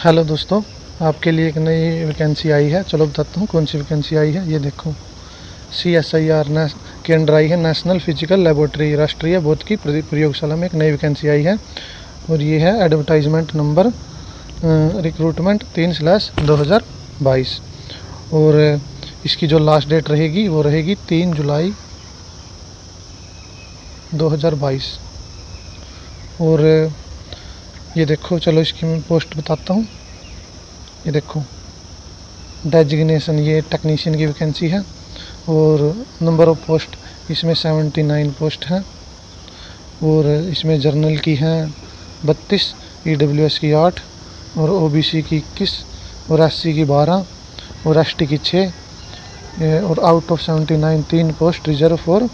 Hello दोस्तों, आपके लिए एक नई वैकेंसी आई है। चलो बताता हूँ कौन सी वैकेंसी आई है। ये देखो, CSIR के अंडर आई है। नेशनल फिजिकल लेबोरेटरी, राष्ट्रीय भौतिकी प्रयोगशाला में एक नई वैकेंसी आई है। और ये है एडवर्टाइजमेंट नंबर रिक्रूटमेंट 3/2022। और इसकी जो लास्ट डेट रहेगी वो रहेगी 3 जुलाई 2022। और ये देखो, चलो इसकी मैं पोस्ट बताता हूँ। ये देखो, डेजिग्नेशन ये टेक्नीशियन की वैकेंसी है। और नंबर ऑफ पोस्ट इसमें 79 पोस्ट हैं। और इसमें जर्नल की हैं 32, EWS की 8, और OBC की 21, और SC की 12, और ST की 6। और out of 79 3 post reserve for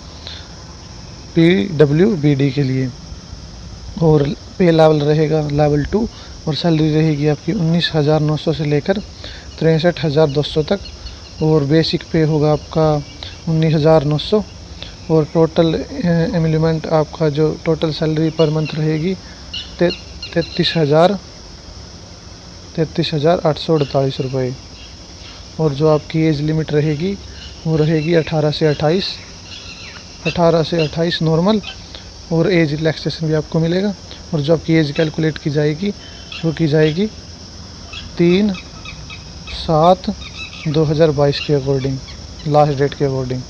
PWBD के लिए। और पे लेवल रहेगा लेवल 2। और सैलरी रहेगी आपकी 19,900 से लेकर 63,200 तक। और बेसिक पे होगा आपका 19,900। और टोटल एमिलमेंट आपका जो टोटल सैलरी पर मंथ रहेगी 33,848 रुपये। और जो आपकी एज लिमिट रहेगी वो रहेगी 18 से 28 नॉर्मल। और एज रिलैक्सेशन भी आपको मिलेगा। और जो आपकी एज कैलकुलेट की जाएगी वो की जाएगी 3/7/2022 के अकॉर्डिंग, लास्ट डेट के अकॉर्डिंग,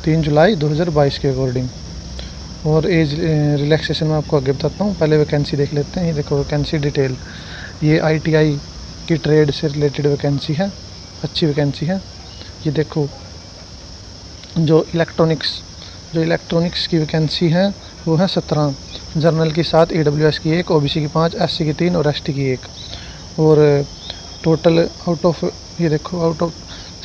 3 जुलाई 2022 के अकॉर्डिंग। और एज रिलैक्सेशन में आपको आगे बताता हूँ, पहले वैकेंसी देख लेते हैं। ये देखो वैकेंसी डिटेल, ये ITI की ट्रेड से रिलेटेड वैकेंसी है, अच्छी वैकेंसी है। ये देखो, जो इलेक्ट्रॉनिक्स की वैकेंसी है वो है 17, जर्नल की 7, EWS की 1, OBC की 5, SC की 3 और ST की 1। और total out of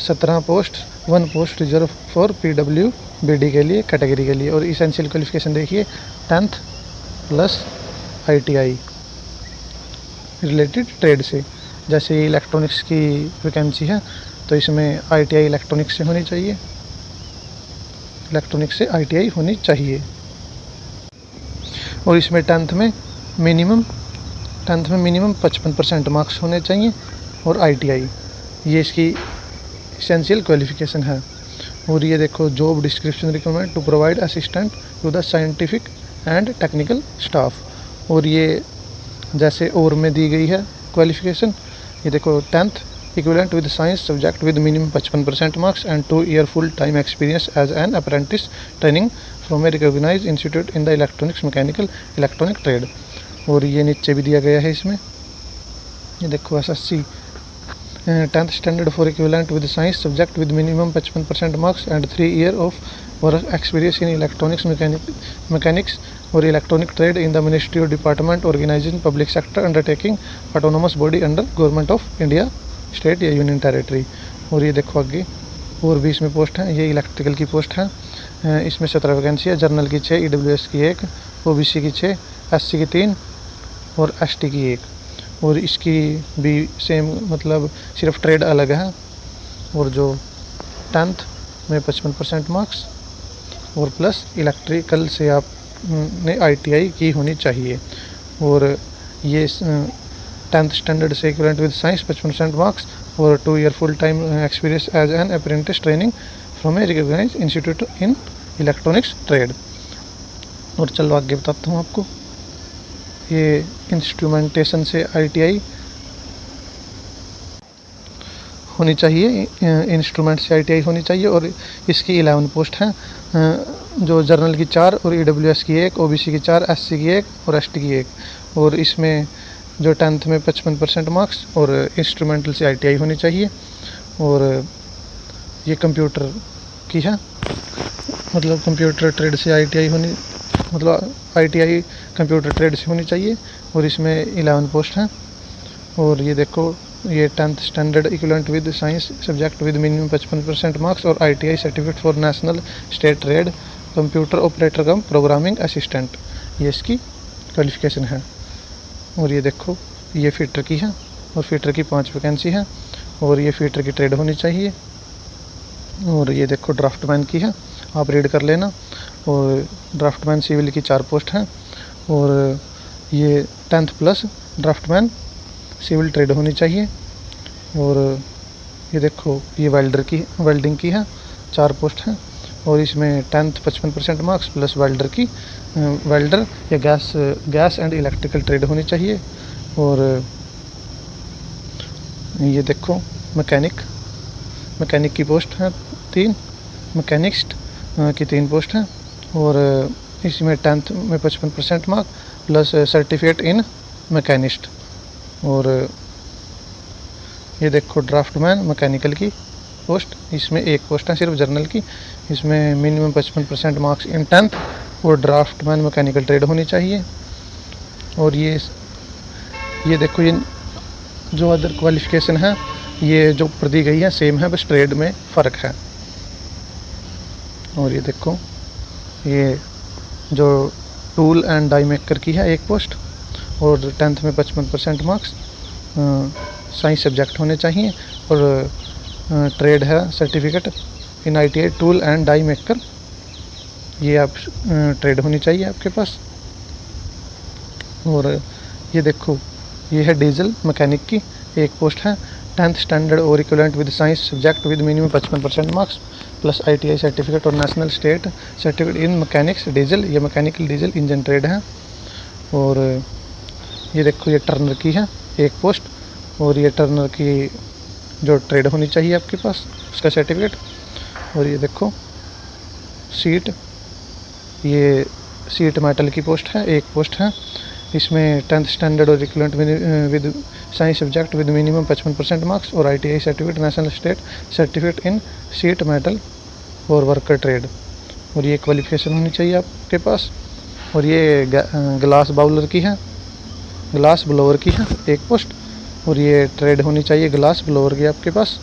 17 post 1 post reserve for PWBD के लिए, कैटेगरी के लिए। और इसेंशियल क्वालिफिकेशन देखिए 10th plus ITI related trade से। जैसे इलेक्ट्रॉनिक्स की वैकेंसी है तो इसमें ITI इलेक्ट्रॉनिक्स से होनी चाहिए। और इसमें 10th में मिनिमम 55% मार्क्स होने चाहिए। और ITI ये इसकी इसेंशियल क्वालिफिकेशन है। और ये देखो, job description requirement to provide assistant to the scientific and technical staff. और ये जैसे और में दी गई है क्वालिफिकेशन, ये देखो 10th equivalent with science subject with minimum 55% marks and 2-year full-time experience as an apprentice training from a recognized institute in the electronic trade। और ये नीचे भी दिया गया है इसमें। ये देखो SSC 10th standard for equivalent with science subject with minimum 55% marks and 3 year of work experience in electronics mechanics or electronic trade in the ministry or department, organization, public sector, undertaking, autonomous body under government of India, state या union territory. और ये देखो आगे और भी इसमें post हैं। ये इलेक्ट्रिकल की पोस्ट है, इसमें 17 वैकेंसी है। जर्नल की 6, EWS की 1, OBC की 6, SC की 3 और ST की 1। और इसकी भी सेम, मतलब सिर्फ ट्रेड अलग है। और जो 10th में 55% मार्क्स और प्लस इलेक्ट्रिकल से आपने ITI की होनी चाहिए। और ये 10th स्टैंडर्ड से इक्विवेलेंट विद साइंस 55% मार्क्स और 2 year full time experience as an apprentice training from a recognised institute in electronics trade. और चलो आगे बताता हूँ आपको। ये इंस्ट्रूमेंटेशन से ITI होनी चाहिए, इंस्ट्रूमेंट से ITI होनी चाहिए। और इसकी 11 पोस्ट हैं, जो जर्नल की 4 और EWS की 1, OBC की 4, SC की 1 और ST की 1। और इसमें जो 10th में 55% मार्क्स और इंस्ट्रूमेंटल से ITI होनी चाहिए। और ये कंप्यूटर की है, मतलब कंप्यूटर ट्रेड से ITI होनी, मतलब ITI कंप्यूटर ट्रेड से होनी चाहिए। और इसमें 11 पोस्ट हैं। और ये देखो, ये 10th standard equivalent with science subject with minimum 55% marks और ITI certificate for national state trade computer operator come programming assistant, ये इसकी क्वालिफिकेशन है। और ये देखो, ये फिटर की है और फिटर की 5 वैकेंसी है। और ये फिटर की ट्रेड होनी चाहिए। और ये देखो ड्राफ्टमैन की है, आप रीड कर लेना। और ड्राफ्टमैन सिविल की 4 पोस्ट हैं। और ये 10th plus draughtsman civil trade होनी चाहिए। और ये देखो ये वेल्डिंग की है, 4 पोस्ट हैं और इसमें 10th 55% मार्क्स प्लस वेल्डर या गैस एंड इलेक्ट्रिकल ट्रेड होनी चाहिए। और ये देखो मैकेनिक की पोस्ट है 3, मैकेनिस्ट की 3 पोस्ट हैं और इसमें 10th में 55% mark plus certificate in machinist. और ये देखो ड्राफ्टमैन मैकेनिकल की पोस्ट, इसमें 1 पोस्ट है सिर्फ जर्नल की, इसमें मिनिमम 55% मार्क्स इन 10th और ड्राफ्टमैन मैकेनिकल ट्रेड होनी चाहिए। और ये देखो ये जो अदर क्वालिफ़िकेशन है ये जो दी गई है सेम है, बस ट्रेड में फ़र्क है। और ये देखो ये जो टूल एंड डाई मेकर की है 1 पोस्ट और 10th में 55% मार्क्स, साइंस सब्जेक्ट होने चाहिए। और ट्रेड है certificate in ITI tool and die maker, ये आप ट्रेड होनी चाहिए आपके पास। और ये देखो ये है डीजल मैकेनिक की 1 पोस्ट है, 10th स्टैंडर्ड और equivalent with science subject with minimum 55% marks plus ITI certificate और national state certificate in mechanics diesel, ये मैकेनिकल डीजल इंजन ट्रेड है। और ये देखो ये टर्नर की है 1 पोस्ट और ये टर्नर की जो ट्रेड होनी चाहिए आपके पास उसका सर्टिफिकेट। और ये देखो ये सीट मेटल की पोस्ट है 1 पोस्ट है, इसमें 10th स्टैंडर्ड और equivalent with science subject with minimum 55% marks और ITI certificate national state certificate इन सीट मेटल और वर्कर ट्रेड। और ये क्वालिफिकेशन होनी चाहिए आपके पास। और ये ग्लास ब्लोअर की है 1 पोस्ट और ये ट्रेड होनी चाहिए ग्लास ब्लोअर की आपके पास।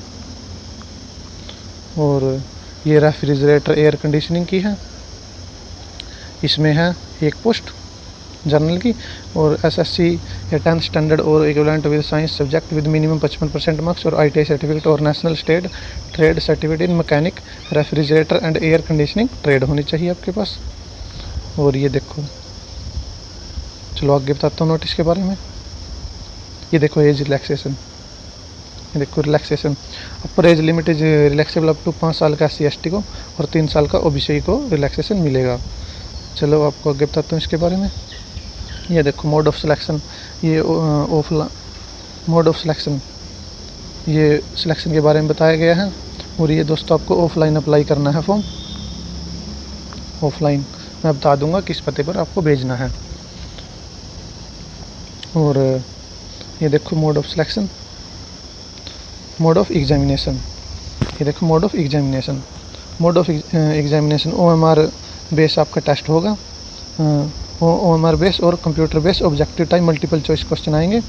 और ये रेफ्रिजरेटर एयर कंडीशनिंग की है, इसमें है 1 पोस्ट जर्नल की और SSC या 10th स्टैंडर्ड और equivalent with science subject with minimum 55% marks और ITI सर्टिफिकेट और national state trade certificate in mechanic refrigerator and air conditioning trade होनी चाहिए आपके पास। और ये देखो चलो आगे बताता हूँ नोटिस के बारे में। ये देखो एज रिलैक्सेशन, ये देखो relaxation upper age limit is relaxable up to 5 साल का SC/ST को और 3 साल का OBC को रिलैक्सेशन मिलेगा। चलो आपको आगे बताता हूँ इसके बारे में। ये देखो मोड ऑफ सिलेक्शन, ये मोड ऑफ सिलेक्शन ये सिलेक्शन के बारे में बताया गया है। और ये दोस्तों आपको ऑफलाइन अप्लाई करना है फॉर्म, ऑफलाइन मैं बता दूंगा किस पते पर आपको भेजना है। और ये देखो mode of selection, mode of examination, ये देखो mode of examination OMR base आपका टेस्ट होगा, OMR बेस और computer base objective time multiple choice question आएंगे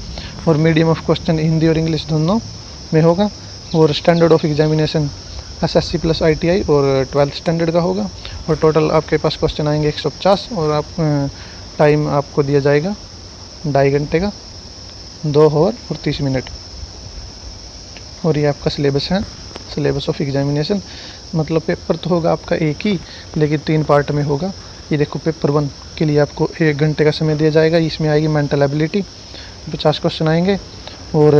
और मीडियम ऑफ क्वेश्चन हिंदी और इंग्लिश दोनों में होगा। और standard of examination SSC plus ITI और 12th स्टैंडर्ड का होगा और टोटल आपके पास क्वेश्चन आएंगे 150 और आप टाइम आपको दिया जाएगा 2.5 घंटे का, 2 आवर और 30 मिनट। और ये आपका सिलेबस है, सिलेबस ऑफ एग्जामिनेशन, मतलब पेपर तो होगा आपका एक ही लेकिन 3 पार्ट में होगा। ये देखो पेपर 1 के लिए आपको 1 घंटे का समय दिया जाएगा, इसमें आएगी मेंटल एबिलिटी, 50 क्वेश्चन आएंगे और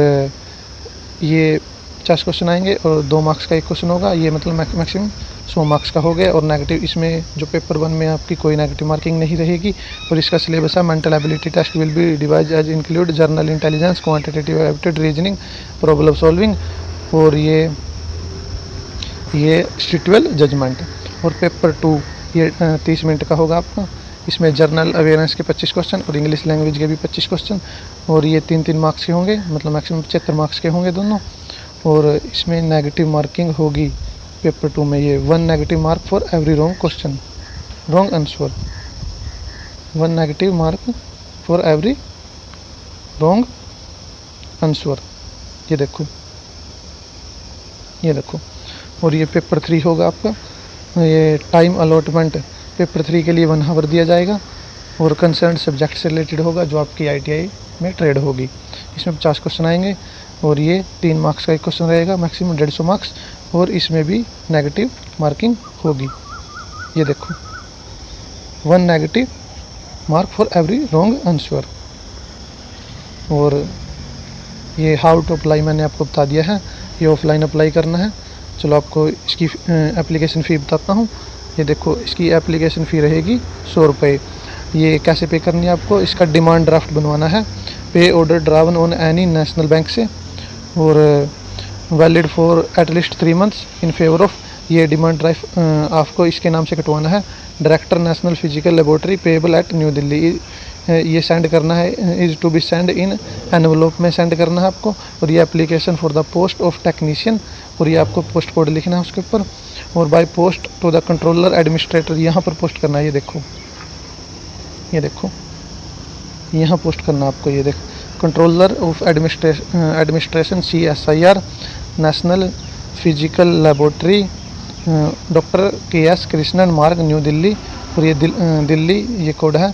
ये 50 क्वेश्चन आएंगे और 2 मार्क्स का 1 क्वेश्चन होगा, ये मतलब मैक्सिमम 100 मार्क्स का हो गया। और नेगेटिव इसमें जो पेपर 1 में आपकी कोई नेगेटिव मार्किंग नहीं रहेगी। और इसका सिलेबस है mental ability test will be divide as include general intelligence, quantitative aptitude, reasoning, problem solving और ये स्ट्रिक्टवेल जजमेंट। और पेपर 2 ये 30 मिनट का होगा आपका, इसमें जर्नल अवेयरनेस के 25 क्वेश्चन और इंग्लिश लैंग्वेज के भी 25 क्वेश्चन और ये 3-3 मार्क्स के होंगे, मतलब मैक्सिमम 75 मार्क्स के होंगे दोनों। और इसमें नेगेटिव मार्किंग होगी पेपर 2 में, ये 1 negative mark for every wrong question, wrong answer, 1 negative mark for every wrong answer. ये देखो। और ये पेपर 3 होगा आपका, ये टाइम अलॉटमेंट पेपर 3 के लिए 1 आवर दिया जाएगा और कंसर्न सब्जेक्ट से रिलेटेड होगा जो आपकी ITI में ट्रेड होगी। इसमें 50 क्वेश्चन आएंगे और ये 3 मार्क्स का 1 क्वेश्चन रहेगा, मैक्सिमम 150 मार्क्स और इसमें भी नेगेटिव मार्किंग होगी। ये देखो 1 negative mark for every wrong answer. और ये हाउ टू अप्लाई मैंने आपको बता दिया है, ये ऑफलाइन अप्लाई करना है। चलो आपको इसकी एप्लीकेशन फ़ी बताता हूँ। ये देखो इसकी एप्लीकेशन फ़ी रहेगी 100 रुपये। ये कैसे पे करनी है आपको, इसका डिमांड ड्राफ्ट बनवाना है। Pay order drawn on any national bank से और valid for at least 3 months in favour of, ये डिमांड ड्राफ्ट आपको इसके नाम से कटवाना है, director national physical laboratory payable at new Delhi. ये सेंड करना है, is to be send in envelope में सेंड करना है आपको। और ये application for the post of technician, और ये आपको पोस्ट कोड लिखना है उसके ऊपर। और by post to the controller administrator, यहाँ पर पोस्ट करना है। ये देखो यहाँ पोस्ट करना आपको। ये देखो controller of administration CSIR national physical laboratory doctor KS Krishnan मार्ग न्यू दिल्ली। और ये दिल्ली ये कोड है,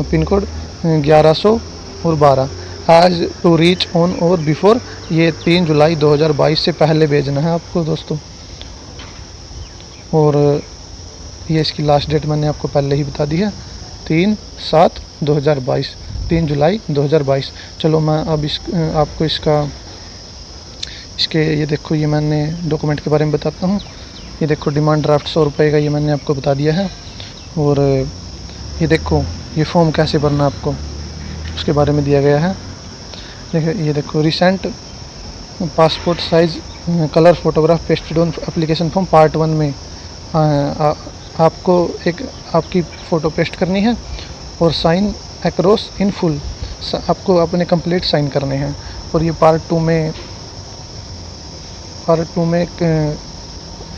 पिन कोड 1112। आज टू रीच ऑन और बिफोर, ये 3 जुलाई 2022 से पहले भेजना है आपको दोस्तों। और ये इसकी लास्ट डेट मैंने आपको पहले ही बता दी है, 3/7/2022, 3 जुलाई 2022। चलो मैं अब आपको इसके ये देखो, ये मैंने डॉक्यूमेंट के बारे में बताता हूँ। ये देखो डिमांड ड्राफ्ट 100 रुपये का, ये मैंने आपको बता दिया है। और ये देखो ये फॉर्म कैसे भरना आपको, उसके बारे में दिया गया है। देखिए ये देखो, recent passport size colour photograph pasted on application form part 1 में आपको एक आपकी फ़ोटो पेस्ट करनी है और साइन अक्रॉस इन फुल, आपको अपने कंप्लीट साइन करने हैं। और ये पार्ट 2 में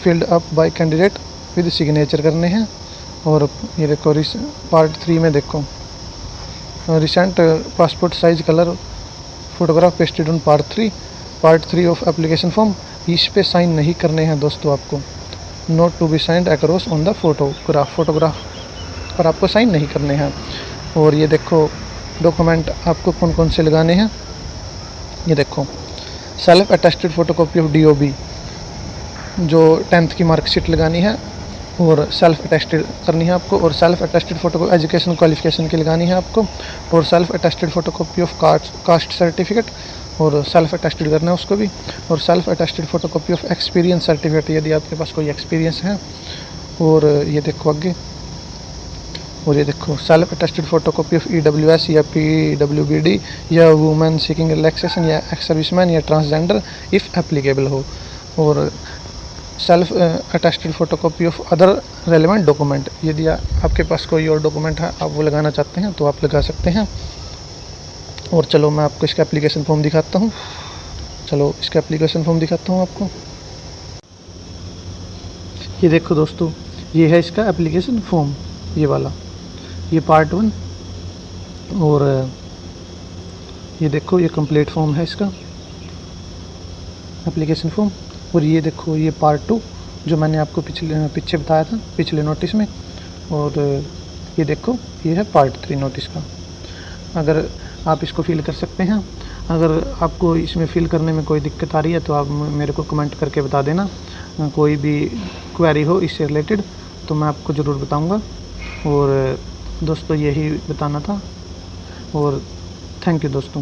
filled up by candidate with signature करने हैं। और ये देखो पार्ट 3 में देखो, recent passport size colour photograph pasted on part 3 of application form, इस पे साइन नहीं करने हैं दोस्तों आपको। Not to be signed across on the photograph पर आपको साइन नहीं करने हैं। और ये देखो डॉक्यूमेंट आपको कौन कौन से लगाने हैं। ये देखो self attested photocopy of DOB, जो 10th की मार्कशीट लगानी है और सेल्फ अटेस्टेड करनी है आपको। और self attested photo education qualification की लगानी है आपको। और self attested photocopy of caste certificate, और सेल्फ अटेस्टेड करना है उसको भी। और self attested photocopy of experience certificate, यदि आपके पास कोई एक्सपीरियंस है। और ये देखो आगे, और ये देखो self attested photocopy of EWS या PWBD या वुमेन सीकिंग रिलैक्सेशन या एक्स सर्विसमैन या ट्रांसजेंडर इफ़ एप्लीकेबल हो। और self attested photocopy of other relevant document, यदि आपके पास कोई और डॉक्यूमेंट है आप वो लगाना चाहते हैं तो आप लगा सकते हैं। और चलो मैं आपको इसका एप्लीकेशन फॉर्म दिखाता हूँ। आपको ये देखो दोस्तों, ये है इसका एप्लीकेशन फॉर्म, ये वाला, ये पार्ट 1। और ये देखो ये कंप्लीट फॉर्म है इसका एप्लीकेशन फॉर्म। और ये देखो ये पार्ट 2 जो मैंने आपको पीछे बताया था पिछले नोटिस में। और ये देखो ये है पार्ट 3 नोटिस का। अगर आप इसको फिल कर सकते हैं, अगर आपको इसमें फिल करने में कोई दिक्कत आ रही है तो आप मेरे को कमेंट करके बता देना। कोई भी क्वेरी हो इससे रिलेटेड तो मैं आपको ज़रूर बताऊंगा। और दोस्तों यही बताना था, और थैंक यू दोस्तों।